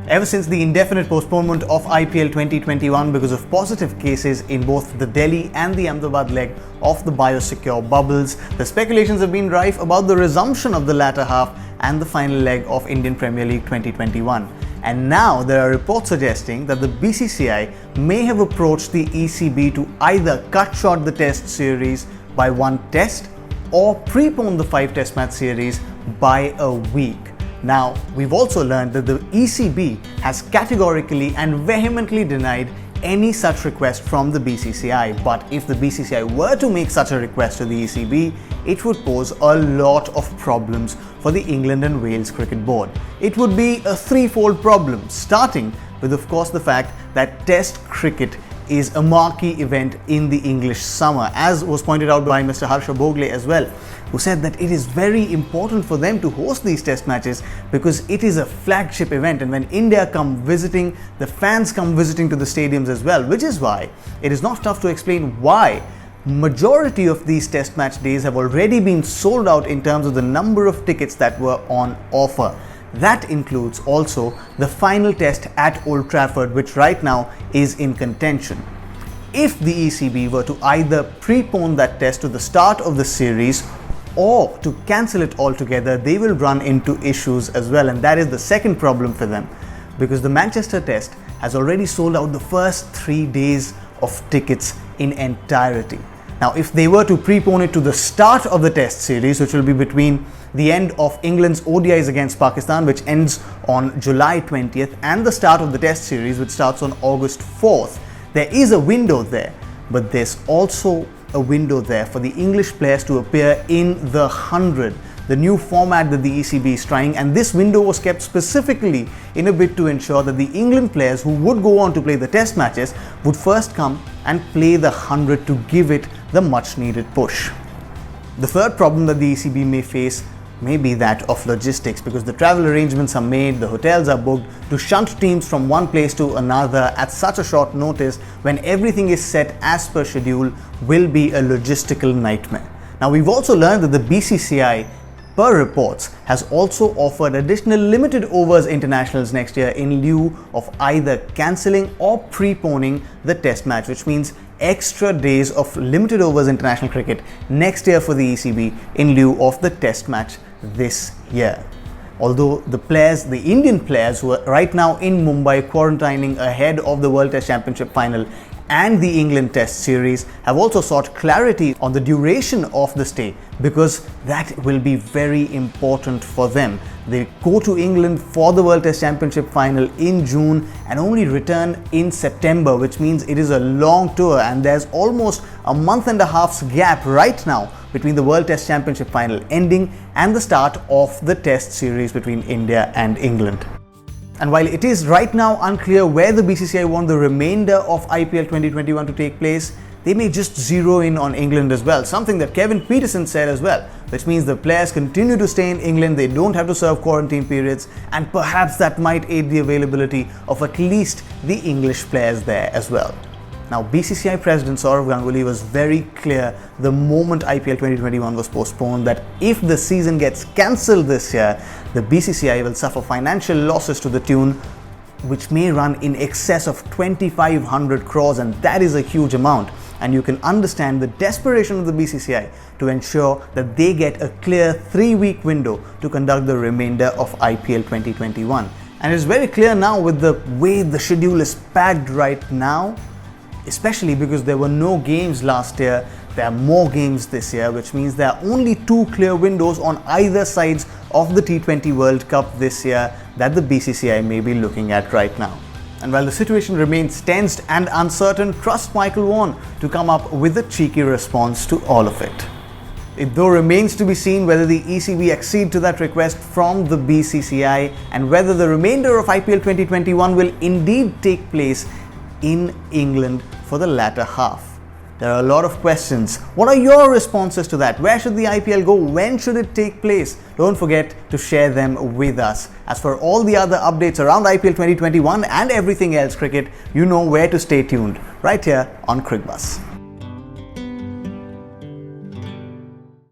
Ever since the indefinite postponement of IPL 2021 because of positive cases in both the Delhi and the Ahmedabad leg of the biosecure bubbles, the speculations have been rife about the resumption of the latter half and the final leg of Indian Premier League 2021. And now there are reports suggesting that the BCCI may have approached the ECB to either cut short the test series by one test or prepone the 5-test match series by a week. Now, we've also learned that the ECB has categorically and vehemently denied any such request from the BCCI. But if the BCCI were to make such a request to the ECB, it would pose a lot of problems for the England and Wales Cricket Board. It would be a threefold problem, starting with, of course, the fact that Test cricket is a marquee event in the English summer, as was pointed out by Mr. Harsha Bhogle as well, who said that it is very important for them to host these test matches because it is a flagship event, and when India come visiting, the fans come visiting to the stadiums as well, which is why it is not tough to explain why majority of these test match days have already been sold out in terms of the number of tickets that were on offer. That includes also the final test at Old Trafford, which right now is in contention. If the ECB were to either prepone that test to the start of the series or to cancel it altogether, they will run into issues as well, and that is the second problem for them, because the Manchester test has already sold out the first 3 days of tickets in entirety. Now, if they were to prepone it to the start of the test series, which will be between the end of England's ODIs against Pakistan, which ends on July 20th, and the start of the test series, which starts on August 4th, there is a window there, but there's also a window there for the English players to appear in the 100, the new format that the ECB is trying, and this window was kept specifically in a bid to ensure that the England players who would go on to play the test matches would first come and play the 100 to give it the much needed push. The third problem that the ECB may face may be that of logistics, because the travel arrangements are made, the hotels are booked. To shunt teams from one place to another at such a short notice when everything is set as per schedule will be a logistical nightmare. Now, we've also learned that the BCCI, per reports, has also offered additional limited overs internationals next year in lieu of either cancelling or preponing the test match, which means extra days of limited overs international cricket next year for the ECB in lieu of the test match this year. Although the Indian players who are right now in Mumbai quarantining ahead of the World Test Championship final and the England Test series have also sought clarity on the duration of the stay, because that will be very important for them. They go to England for the World Test Championship final in June and only return in September, which means it is a long tour, and there's almost a month and a half's gap right now between the World Test Championship final ending and the start of the Test series between India and England. And while it is right now unclear where the BCCI want the remainder of IPL 2021 to take place, they may just zero in on England as well, something that Kevin Peterson said as well, which means the players continue to stay in England, they don't have to serve quarantine periods, and perhaps that might aid the availability of at least the English players there as well. Now, BCCI President Sourav Ganguly was very clear the moment IPL 2021 was postponed that if the season gets cancelled this year, the BCCI will suffer financial losses to the tune which may run in excess of 2,500 crores, and that is a huge amount. And you can understand the desperation of the BCCI to ensure that they get a clear 3-week window to conduct the remainder of IPL 2021. And it's very clear now with the way the schedule is packed right now, especially because there were no games last year, there are more games this year, which means there are only 2 clear windows on either sides of the T20 World Cup this year that the BCCI may be looking at right now. And while the situation remains tensed and uncertain, trust Michael Vaughan to come up with a cheeky response to all of it. It though remains to be seen whether the ECB accede to that request from the BCCI and whether the remainder of IPL 2021 will indeed take place in England for the latter half. There are a lot of questions. What are your responses to that? Where should the IPL go? When should it take place? Don't forget to share them with us. As for all the other updates around IPL 2021 and everything else cricket, you know where to stay tuned, right here on Cricbuzz.